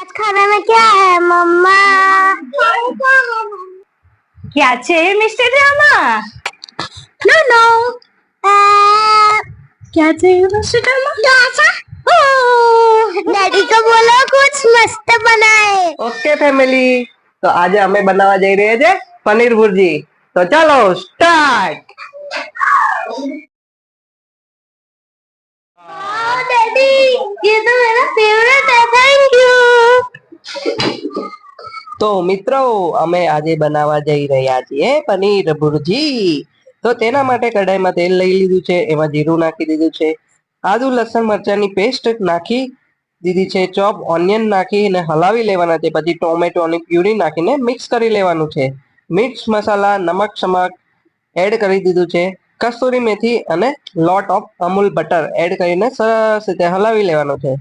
आज खाने में क्या है मम्मा? क्या चाहिए मिस्टर ड्रामा? नो नो क्या चाहिए मिस्टर ड्रामा? डोसा। डैडी को बोलो कुछ मस्त बनाए। ओके फैमिली, तो आज हमें बनावा जई रहे छे पनीर भुर्जी। तो चलो स्टार्ट। डैडी ये तो मेरा फेवरेट है, थैंक यू। तो मित्रों અમે આજે બનાવવા જઈ રહ્યા છીએ પનીર ભુરજી। તો તેના માટે કઢાઈમાં તેલ લઈ લીધું છે, એમાં જીરું નાખી દીધું છે, આદુ લસણ મરચાની પેસ્ટ નાખી દીધી છે, ચોપ ઓનિયન નાખીને હલાવી લેવાના છે, પછી ટોમેટોની પ્યુરી નાખીને મિક્સ કરી લેવાનું છે, મિર્ચ મસાલા નમક શમક એડ કરી દીધું છે, કસ્તુરી મેથી અને lot of Amul butter add કરીને સરસ રીતે હલાવી લેવાનું છે।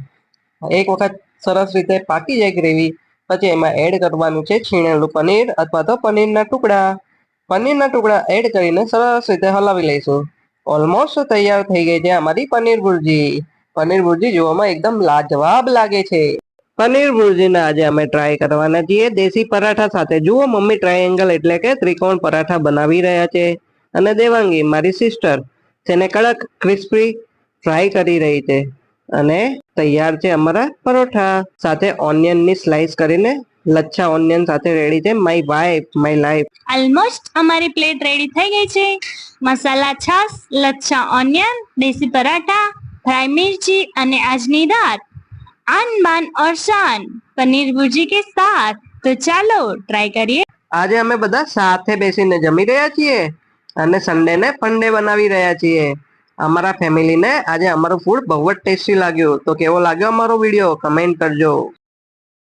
એક વખત સરસ રીતે પાકી જાય ગ્રેવી પછી એમાં એડ કરવાનું છે છીણેલું પનીર અથવા તો પનીરના ટુકડા એડ કરીને સરસ રીતે હલાવી લઈશું। ઓલમોસ્ટ તૈયાર થઈ ગઈ છે અમારી પનીર ભુરજી જોવામાં એકદમ લાજવાબ લાગે છે। પનીર ભુરજીના આજે અમે ટ્રાય કરવાના છીએ દેશી પરાઠા સાથે। જુઓ મમ્મી ટ્રાયેંગલ એટલે કે ત્રિકોણ પરાઠા બનાવી રહ્યા છે અને દેવાંગી મારી સિસ્ટર તેને કડક ક્રિસ્પી ફ્રાય કરી રહી છે અને તૈયાર છે અમારા પરોઠા સાથે ઓનિયનની સ્લાઇસ કરીને લચ્છા ઓનિયન સાથે રેડી છે। My wife my life. Almost અમારી પ્લેટ રેડી થઈ ગઈ છે। મસાલા છાશ, લચ્છા ઓનિયન, દેશી પરાઠા, ફ્રાઈ मिर्ची અને આજની રાત आन बान और शान पनीर भुर्जी के साथ। तो ચાલો ટ્રાય કરીએ। આજે અમે બધા સાથે બેસીને જમી રહ્યા છીએ અને સન્ડે ને ફંડે બનાવી રહ્યા છીએ। અમારા ફેમિલીને આજે અમારું ફૂડ બહુ જ ટેસ્ટી લાગ્યું। તો કેવો લાગ્યો અમારો વિડીયો કમેન્ટ કરજો।